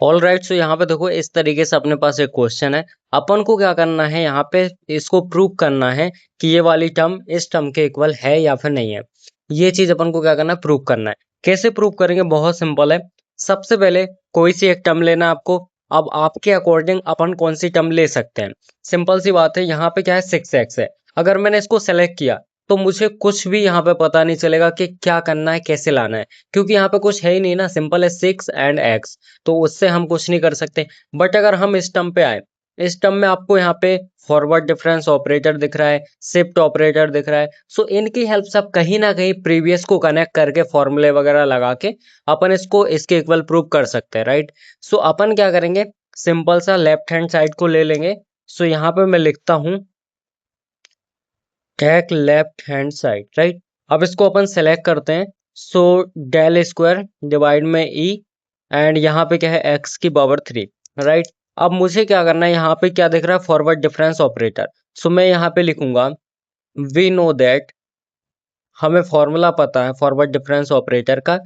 All right. सो यहाँ पे देखो इस तरीके से अपने पास एक क्वेश्चन है। अपन को क्या करना है, यहाँ पे इसको प्रूव करना है कि ये वाली टर्म इस टर्म के इक्वल है या फिर नहीं है। ये चीज अपन को क्या करना है, प्रूव करना है। कैसे प्रूव करेंगे, बहुत सिंपल है। सबसे पहले कोई सी एक टर्म लेना है आपको। अब आपके अकॉर्डिंग अपन कौन सी टर्म ले सकते हैं। सिंपल सी बात है, यहाँ पे क्या है 6x है। अगर मैंने इसको सेलेक्ट किया तो मुझे कुछ भी यहाँ पे पता नहीं चलेगा कि क्या करना है, कैसे लाना है, क्योंकि यहाँ पे कुछ है ही नहीं ना। सिंपल है 6 एंड x, तो उससे हम कुछ नहीं कर सकते। बट अगर हम इस टर्म पे आए, इस टर्म में आपको यहाँ पे फॉरवर्ड डिफरेंस ऑपरेटर दिख रहा है, शिफ्ट ऑपरेटर दिख रहा है। सो इनकी हेल्प से आप कहीं ना कहीं प्रीवियस को कनेक्ट करके फॉर्मूले वगैरह लगा के अपन इसको इसके इक्वल प्रूव कर सकते हैं, राइट। सो अपन क्या करेंगे, सिंपल सा लेफ्ट हैंड साइड को ले लेंगे। सो यहाँ पे मैं लिखता हूँ take left hand side, right. अब इसको अपन सेलेक्ट करते हैं। सो डेल स्क्वायर डिवाइड में ई, एंड यहाँ पे क्या है एक्स की पावर 3, राइट। अब मुझे क्या करना है, यहाँ पे क्या दिख रहा है फॉरवर्ड डिफरेंस ऑपरेटर। सो मैं यहाँ पे लिखूंगा वी नो दैट, हमें फॉर्मूला पता है फॉरवर्ड डिफरेंस ऑपरेटर का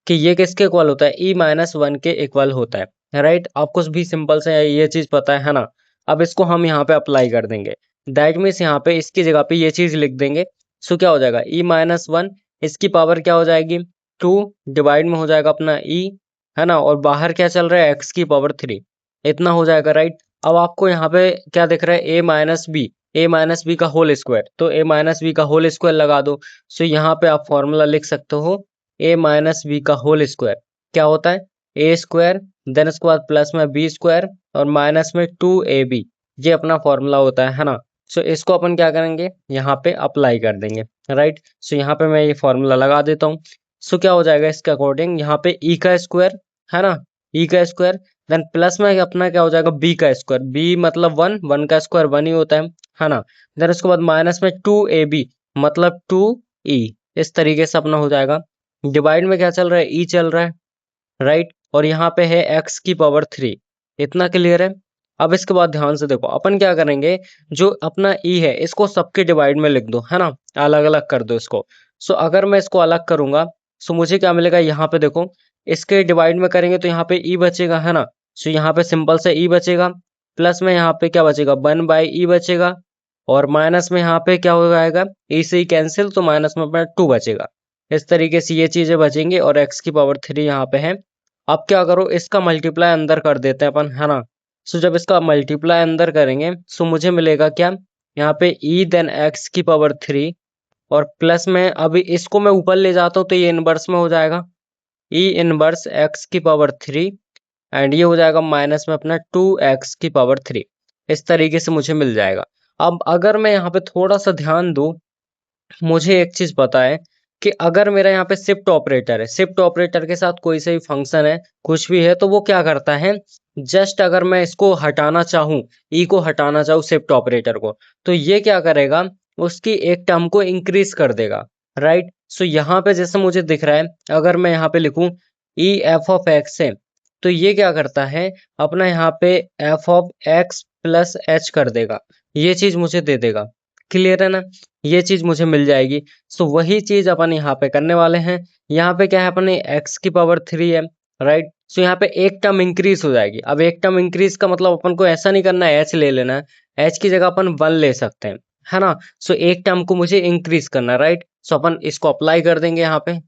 कि ये किसके इक्वल होता है, ई माइनस वन के इक्वल होता है, राइट। आपको भी सिंपल से ये चीज पता है ना। अब इसको हम यहाँ पे अप्लाई कर देंगे। दैट मीन्स यहाँ पे इसकी जगह पे ये चीज लिख देंगे। सो क्या हो जाएगा, ई माइनस वन, इसकी पावर क्या हो जाएगी 2, डिवाइड में हो जाएगा अपना ई, है ना, और बाहर क्या चल रहा है एक्स की पावर 3, इतना हो जाएगा, राइट। अब आपको यहाँ पे क्या दिख रहा है ए माइनस बी का होल स्क्वायर, तो ए माइनस बी का होल स्क्वायर लगा दो। सो यहाँ पे आप फॉर्मूला लिख सकते हो ए माइनस बी का होल स्क्वायर क्या होता है, ए स्क्वायर, देन उसके बाद प्लस में बी स्क्वायर, और माइनस में 2ab, ये अपना फॉर्मूला होता है ना। सो इसको अपन क्या करेंगे, यहाँ पे अप्लाई कर देंगे, राइट। सो यहाँ पे मैं ये फॉर्मूला लगा देता हूँ। सो क्या हो जाएगा इसके अकॉर्डिंग, यहाँ पे ई का स्क्वायर, है ना, ई का स्क्वायर, देन प्लस में अपना क्या हो जाएगा बी का स्क्वायर, बी मतलब वन, वन का स्क्वायर वन ही होता है ना। देन उसके बाद माइनस में 2ab मतलब 2e, इस तरीके से अपना हो जाएगा। डिवाइड में क्या चल रहा है, ई चल रहा है, राइट। और यहाँ पे है एक्स की पावर 3, इतना क्लियर है। अब इसके बाद ध्यान से देखो, अपन क्या करेंगे, जो अपना ई है इसको सबके डिवाइड में लिख दो, है ना, अलग अलग कर दो इसको। सो अगर मैं इसको अलग करूंगा, सो मुझे क्या मिलेगा, यहाँ पे देखो इसके डिवाइड में करेंगे तो यहाँ पे ई बचेगा, है ना। सो यहाँ पे सिंपल से ई बचेगा, प्लस में यहाँ पे क्या बचेगा 1/e बचेगा, और माइनस में यहाँ पे क्या हो जाएगा, ई से ही कैंसिल, तो माइनस में अपना 2 बचेगा। इस तरीके से ये चीजें बचेंगी, और एक्स की पावर 3 यहाँ पे है। अब क्या करो, इसका मल्टीप्लाई अंदर कर देते हैं अपन, है ना। सो जब इसका मल्टीप्लाई अंदर करेंगे सो मुझे मिलेगा क्या, यहाँ पे ई देन एक्स की पावर 3, और प्लस में अभी इसको मैं ऊपर ले जाता हूँ तो ये इनवर्स में हो जाएगा, ई इनवर्स एक्स की पावर 3, एंड ये हो जाएगा माइनस में अपना 2x की पावर 3। इस तरीके से मुझे मिल जाएगा। अब अगर मैं यहाँ पे थोड़ा सा ध्यान दूं, मुझे एक चीज पता है कि अगर मेरा यहाँ पे शिफ्ट ऑपरेटर है, शिफ्ट ऑपरेटर के साथ कोई सा भी फंक्शन है, कुछ भी है, तो वो क्या करता है, जस्ट अगर मैं इसको हटाना चाहूँ, ई को हटाना चाहूँ शिफ्ट ऑपरेटर को, तो ये क्या करेगा, उसकी एक टर्म को इंक्रीज कर देगा, राइट। सो यहाँ पे जैसे मुझे दिख रहा है, अगर मैं यहाँ पे लिखूं ई एफ ऑफ एक्स है, तो ये क्या करता है, अपना यहाँ पे F of x plus H कर देगा, ये चीज मुझे दे देगा। क्लियर है ना, ये चीज मुझे मिल जाएगी। सो वही चीज अपन यहाँ पे करने वाले हैं। यहाँ पे क्या है, अपने एक्स की पावर 3 है, राइट। सो यहाँ पे एक टर्म इंक्रीज हो जाएगी। अब एक टर्म इंक्रीज का मतलब अपन को ऐसा नहीं करना है एच ले लेना है, एच की जगह अपन 1 ले सकते हैं, है ना। सो एक टर्म को मुझे इंक्रीज करना है, राइट। सो अपन इसको अप्लाई कर देंगे यहाँ पे।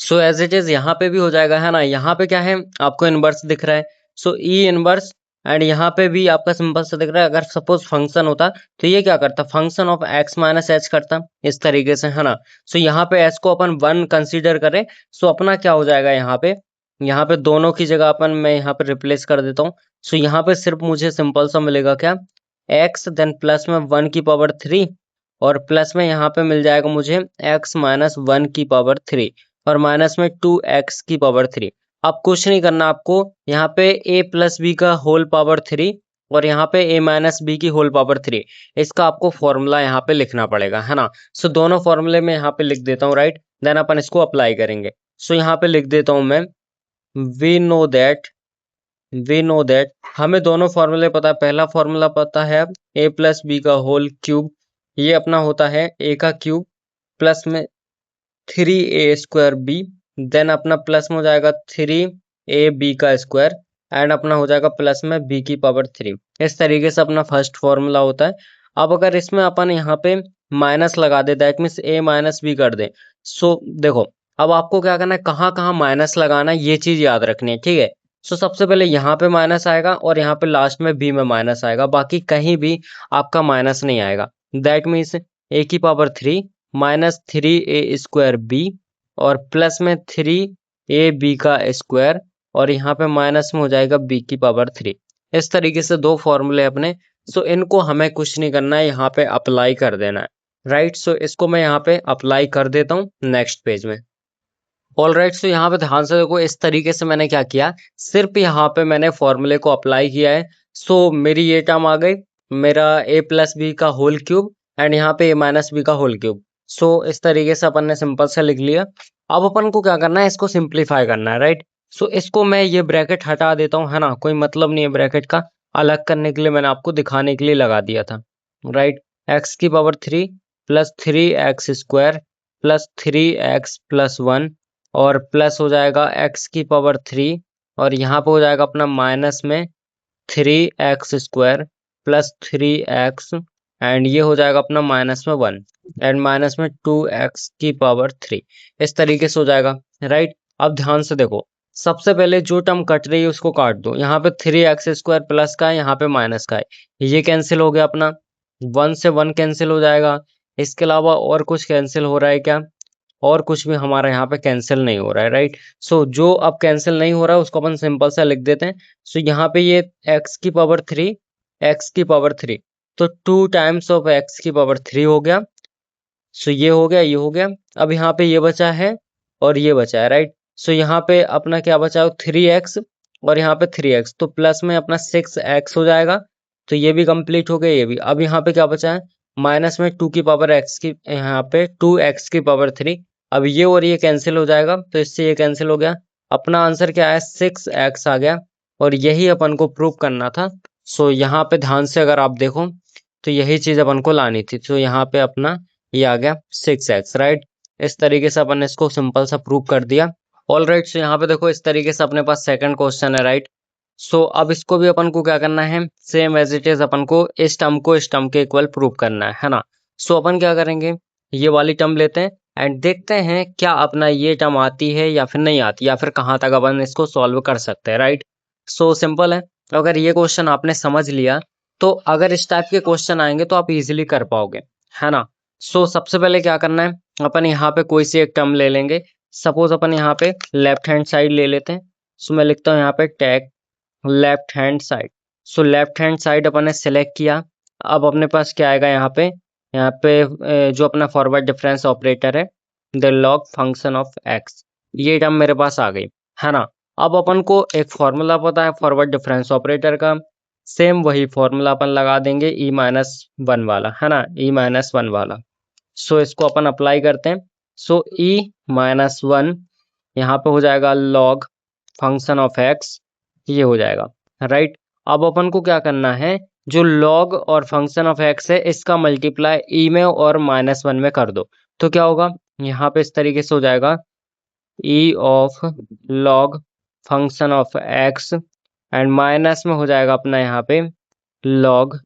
सो एज इट इज यहाँ पे भी हो जाएगा, है ना। यहाँ पे क्या है, आपको इनवर्स दिख रहा है, सो ई इनवर्स, एंड यहाँ पे भी आपका सिंपल सा दिख रहा है। अगर सपोज फंक्शन होता तो ये क्या करता, function of x minus H करता, इस तरीके से, है ना। सो यहाँ पे एच को अपन 1 कंसीडर करें, सो अपना क्या हो जाएगा, यहाँ पे दोनों की जगह अपन, मैं यहाँ पे रिप्लेस कर देता हूँ। सो यहाँ पे सिर्फ मुझे सिंपल सा मिलेगा क्या, एक्स देन प्लस में 1 की पावर 3, और प्लस में यहाँ पे मिल जाएगा मुझे एक्स माइनस 1 की पावर 3, और माइनस में 2x की पावर 3। अब कुछ नहीं करना आपको, यहाँ पे a प्लस बी का होल पावर 3, और यहाँ पे a माइनस बी की होल पावर 3, इसका आपको फॉर्मूला यहाँ पे लिखना पड़ेगा, है ना। सो दोनों फॉर्मूले में यहाँ पे लिख देता हूँ, राइट। देन अपन इसको अप्लाई करेंगे। सो यहाँ पे लिख देता हूँ मैं, वी नो दैट, हमें दोनों फॉर्मूले पता है। पहला फॉर्मूला पता है a प्लस बी का होल क्यूब, ये अपना होता है a का क्यूब प्लस में 3a स्क्वायर बी, देन अपना प्लस में हो जाएगा 3ab का स्क्वायर, एंड अपना हो जाएगा प्लस में b की पावर 3। इस तरीके से अपना फर्स्ट फॉर्मूला होता है। अब अगर इसमें अपन यहाँ पे माइनस लगा दे, that means a minus B कर दे। सो देखो अब आपको क्या करना है, कहाँ कहाँ माइनस लगाना है ये चीज याद रखनी है, ठीक है। सो सबसे पहले यहाँ पे माइनस आएगा और यहाँ पे लास्ट में b में माइनस आएगा, बाकी कहीं भी आपका माइनस नहीं आएगा। दैट मीन्स a की पावर 3 माइनस 3a² b और प्लस में 3ab का स्क्वायर और यहाँ पे माइनस में हो जाएगा b की पावर 3। इस तरीके से दो फॉर्मूले अपने। सो इनको हमें कुछ नहीं करना है, यहाँ पे अप्लाई कर देना है, राइट। सो इसको मैं यहाँ पे अप्लाई कर देता हूँ नेक्स्ट पेज में। ऑल राइट, सो यहाँ पे ध्यान से देखो, इस तरीके से मैंने क्या किया, सिर्फ यहाँ पे मैंने फॉर्मूले को अप्लाई किया है। सो मेरी ये टर्म आ गई, मेरा a प्लस बी का होल क्यूब एंड यहाँ पे a माइनस बी का होल क्यूब। सो इस तरीके से अपन ने सिंपल से लिख लिया। अब अपन को क्या करना है, इसको सिंप्लीफाई करना है, राइट। सो इसको मैं ये ब्रैकेट हटा देता हूँ, है ना, कोई मतलब नहीं है ब्रैकेट का, अलग करने के लिए मैंने आपको दिखाने के लिए लगा दिया था, राइट। x की power 3 plus 3x² plus 3x+1 और प्लस हो जाएगा x की पावर 3 और यहाँ पे हो जाएगा अपना माइनस में 3x² प्लस 3x एंड ये हो जाएगा अपना माइनस में 1 एंड माइनस में 2x की पावर 3। इस तरीके से हो जाएगा, राइट। अब ध्यान से देखो, सबसे पहले जो टर्म कट रही है उसको काट दो। यहाँ पे 3x² प्लस का है, यहाँ पे माइनस का है, ये कैंसिल हो गया अपना, 1 से 1 कैंसिल हो जाएगा। इसके अलावा और कुछ कैंसिल हो रहा है क्या? और कुछ भी हमारा यहाँ पे कैंसिल नहीं हो रहा है, राइट। सो जो अब कैंसिल नहीं हो रहा है उसको अपन सिंपल सा लिख देते हैं। सो यहाँ पे ये x की पावर 3 x की पावर 3 तो 2 टाइम्स ऑफ x की पावर 3 हो गया। सो ये हो गया, ये हो गया। अब यहाँ पे ये बचा है और ये बचा है, राइट। सो यहाँ पे अपना क्या बचा, 3x और यहाँ पे 3x, तो प्लस में अपना 6x हो जाएगा। तो ये भी कंप्लीट हो गया, ये भी। अब यहाँ पे क्या बचा है, माइनस में 2 की पावर x की, यहाँ पे 2x की पावर 3। अब ये और ये कैंसिल हो जाएगा, तो इससे ये कैंसिल हो गया। अपना आंसर क्या है, 6x आ गया और यही अपन को प्रूव करना था। सो यहाँ पे ध्यान से अगर आप देखो तो यही चीज अपन को लानी थी। तो यहाँ पे अपना ये आ गया 6x, राइट। इस तरीके से अपन ने इसको सिंपल सा प्रूव कर दिया। ऑल राइट, सो यहाँ पे देखो इस तरीके से अपने पास सेकंड क्वेश्चन है, राइट। सो अब इसको भी अपन को क्या करना है, सेम एज इट इज अपन को इस टर्म को इस टर्म के इक्वल प्रूव करना है ना। सो अपन क्या करेंगे, ये वाली टर्म लेते हैं एंड देखते हैं क्या अपना ये टर्म आती है या फिर नहीं आती, या फिर कहाँ तक अपन इसको सॉल्व कर सकते हैं, राइट। सो सिंपल है, अगर ये क्वेश्चन आपने समझ लिया तो अगर इस टाइप के क्वेश्चन आएंगे तो आप इजीली कर पाओगे, है ना। सो सबसे पहले क्या करना है, अपन यहाँ पे कोई सी एक टर्म ले लेंगे। सपोज अपन यहाँ पे लेफ्ट हैंड साइड ले लेते हैं। सो मैं लिखता हूँ यहाँ पे take left hand side. So left hand side अपन ने सेलेक्ट किया। अब अपने पास क्या आएगा यहाँ पे जो अपना फॉरवर्ड डिफरेंस ऑपरेटर है, the log function of x, ये टर्म मेरे पास आ गई, है ना। अब अपन को एक फॉर्मूला पता है फॉरवर्ड डिफरेंस ऑपरेटर का, सेम वही फॉर्मूला अपन लगा देंगे e-1 वाला, है ना, e-1 वाला। सो इसको अपन अप्लाई करते हैं। सो e-1 यहाँ पे हो जाएगा लॉग फंक्शन ऑफ एक्स, ये हो जाएगा, राइट। अब अपन को क्या करना है, जो लॉग और फंक्शन ऑफ एक्स है इसका मल्टीप्लाई ई में और -1 में कर दो। तो क्या होगा, यहाँ पे इस तरीके से हो जाएगा ई of log function of x and minus में हो जाएगा अपना यहाँ पे लॉग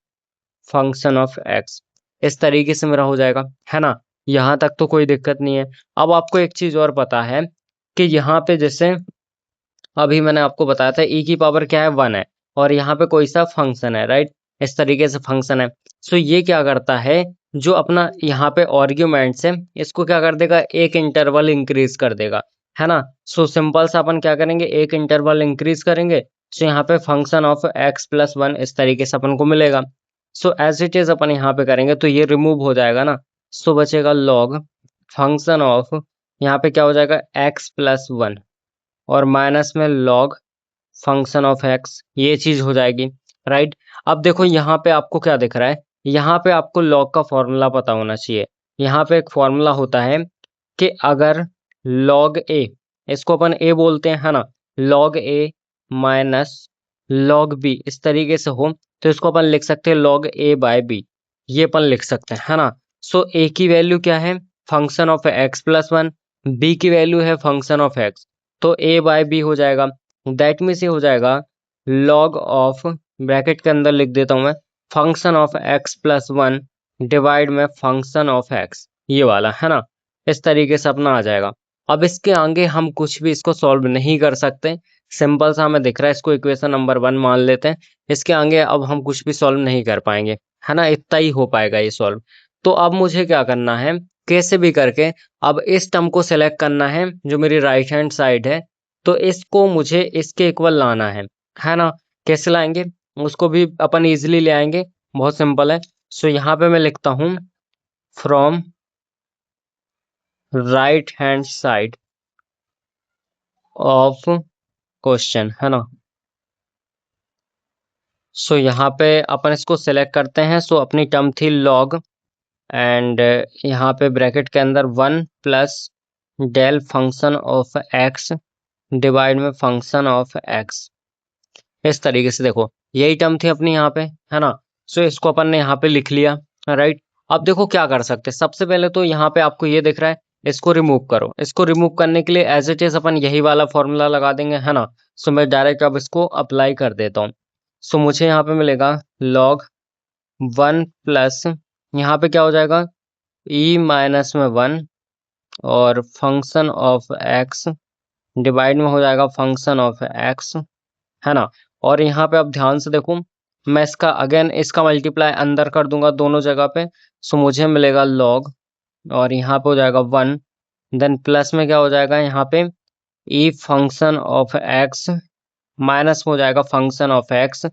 फंक्शन ऑफ एक्स। इस तरीके से मेरा हो जाएगा, है ना। यहाँ तक तो कोई दिक्कत नहीं है। अब आपको एक चीज और पता है कि यहाँ पे जैसे अभी मैंने आपको बताया था ई की पावर क्या है, 1 है और यहाँ पे कोई सा फंक्शन है, राइट। इस तरीके से फंक्शन है। सो ये क्या करता है, जो अपना यहाँ पे आर्ग्यूमेंट्स है इसको क्या कर देगा, एक इंटरवल इंक्रीज कर देगा, है ना। सो सिंपल सा अपन क्या करेंगे, एक इंटरवल इंक्रीज करेंगे। सो यहाँ पे फंक्शन ऑफ x+1 इस तरीके से अपन को मिलेगा। सो एज इट इज अपन यहाँ पे करेंगे तो ये रिमूव हो जाएगा ना। सो बचेगा लॉग फंक्शन ऑफ, यहाँ पे क्या हो जाएगा x+1 और माइनस में लॉग फंक्शन ऑफ एक्स, ये चीज हो जाएगी, राइट। अब देखो यहाँ पे आपको क्या दिख रहा है, यहाँ पे आपको लॉग का फॉर्मूला पता होना चाहिए। यहाँ पे एक फॉर्मूला होता है कि अगर लॉग ए, इसको अपन ए बोलते हैं, है ना, लॉग ए माइनस लॉग बी इस तरीके से हो तो इसको अपन लिख सकते हैं लॉग ए बाय बी, ये अपन लिख सकते हैं, है ना। सो ए की वैल्यू क्या है, फंक्शन ऑफ x+1, बी की वैल्यू है फंक्शन ऑफ एक्स, तो ए बाय बी हो जाएगा। दैट मीन्स ये हो जाएगा लॉग ऑफ, ब्रैकेट के अंदर लिख देता हूं मैं, function of x plus 1 divide में फंक्शन ऑफ x, ये वाला है ना। इस तरीके से अपना आ जाएगा। अब इसके आगे हम कुछ भी इसको सॉल्व नहीं कर सकते, सिंपल सा हमें दिख रहा है, इसको इक्वेशन नंबर 1 मान लेते हैं। इसके आगे अब हम कुछ भी सॉल्व नहीं कर पाएंगे, है ना, इतना ही हो पाएगा ये सॉल्व। तो अब मुझे क्या करना है, कैसे भी करके अब इस टर्म को सिलेक्ट करना है जो मेरी राइट हैंड साइड है, तो इसको मुझे इसके इक्वल लाना है ना। कैसे लाएंगे उसको भी अपन इजीली ले आएंगे, बहुत सिंपल है। सो यहाँ पे मैं लिखता हूँ from right hand side of question, है ना। सो यहाँ पे अपन इसको सिलेक्ट करते हैं। सो अपनी टर्म थी लॉग, एंड यहाँ पे ब्रैकेट के अंदर 1 plus del function of x divide में फंक्शन ऑफ एक्स। इस तरीके से देखो, यही टर्म थी अपनी यहाँ पे, है ना। सो इसको अपन ने यहाँ पे लिख लिया, राइट। अब देखो क्या कर सकते हैं, सबसे पहले तो यहाँ पे आपको ये दिख रहा है, इसको रिमूव करो। इसको रिमूव करने के लिए एज इट इज अपन यही वाला फॉर्मूला लगा देंगे, है ना। सो मैं डायरेक्ट अब इसको अप्लाई कर देता हूँ। सो मुझे यहाँ पे मिलेगा लॉग 1 प्लस, यहाँ पे क्या हो जाएगा, e माइनस में 1 और फंक्शन ऑफ x डिवाइड में हो जाएगा फंक्शन ऑफ x, है ना। और यहाँ पे अब ध्यान से देखो, मैं इसका अगेन इसका मल्टीप्लाई अंदर कर दूंगा दोनों जगह पे। सो मुझे मिलेगा लॉग, और यहाँ पे हो जाएगा 1, देन प्लस में क्या हो जाएगा यहाँ पे ई फंक्शन ऑफ एक्स, माइनस में हो जाएगा फंक्शन ऑफ एक्स,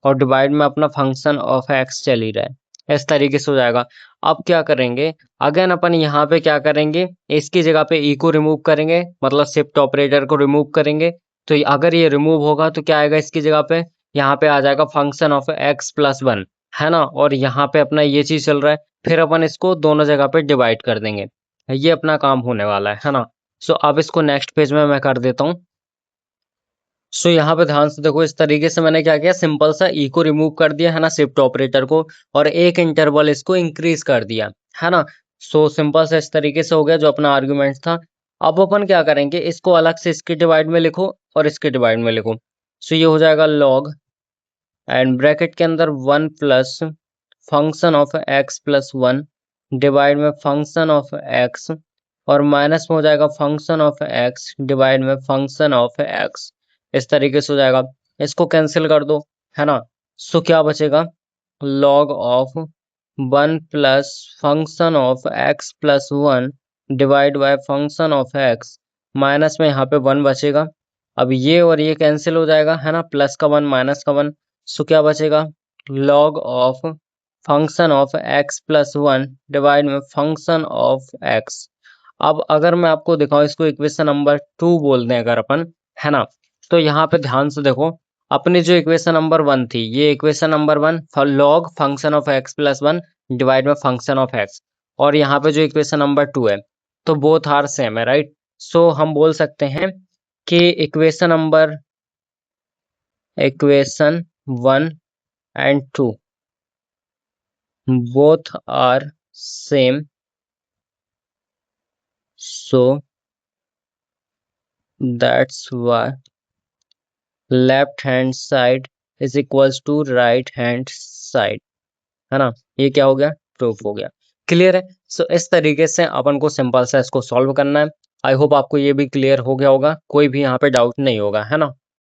और डिवाइड में अपना फंक्शन ऑफ एक्स चल ही रहा है। इस तरीके से हो जाएगा। अब क्या करेंगे, अगेन अपन यहाँ पे क्या करेंगे, इसकी जगह पे ई को रिमूव करेंगे, मतलब शिफ्ट ऑपरेटर को रिमूव करेंगे। तो अगर ये रिमूव होगा तो क्या आएगा इसकी जगह पे, यहाँ पे आ जाएगा फंक्शन ऑफ एक्स प्लस 1, है ना। और यहाँ पे अपना ये चीज चल रहा है, फिर अपन इसको दोनों जगह पे डिवाइड कर देंगे, ये अपना काम होने वाला है ना। सो अब इसको नेक्स्ट पेज में मैं कर देता हूँ। सो यहाँ पे ध्यान से देखो, इस तरीके से मैंने क्या किया, सिंपल सा ई को रिमूव कर दिया, है ना, शिफ्ट ऑपरेटर को, और एक इंटरवल इसको इंक्रीज कर दिया, है ना। सो सिंपल सा इस तरीके से हो गया जो अपना आर्गुमेंट था। अब अपन क्या करेंगे, इसको अलग से इसके डिवाइड में लिखो और इसके डिवाइड में लिखो। सो ये हो जाएगा लॉग, एंड ब्रैकेट के अंदर 1 plus function of x plus 1 divide में फंक्शन ऑफ एक्स, और माइनस में हो जाएगा फंक्शन ऑफ एक्स डिवाइड में फंक्शन ऑफ एक्स। इस तरीके से हो जाएगा। इसको कैंसिल कर दो, है ना। सो क्या बचेगा, log of 1 plus function of x plus 1 divide by function of x, minus में यहाँ पे 1 बचेगा। अब ये और ये कैंसिल हो जाएगा, है ना, प्लस का 1 माइनस का 1। सो क्या बचेगा, log of function of x plus 1 divide में फंक्शन ऑफ एक्स। अब अगर मैं आपको दिखाऊं, इसको इक्वेशन नंबर 2 बोल दें अगर अपन, है ना। तो यहाँ पे ध्यान से देखो, अपनी जो इक्वेशन नंबर 1 थी, ये equation number 1 log function of x plus 1 divide में फंक्शन ऑफ एक्स, और यहाँ पे जो इक्वेशन नंबर 2 है, तो बोथ आर सेम है, राइट। सो हम बोल सकते हैं कि equation 1 and 2 both are same, so that's why left hand side is equals to right hand side, है ना। ये क्या हो गया, प्रूफ हो गया, क्लियर है। सो इस तरीके से अपन को सिंपल सा इसको सॉल्व करना है। आई होप आपको ये भी क्लियर हो गया होगा, कोई भी यहाँ पे डाउट नहीं होगा, है ना।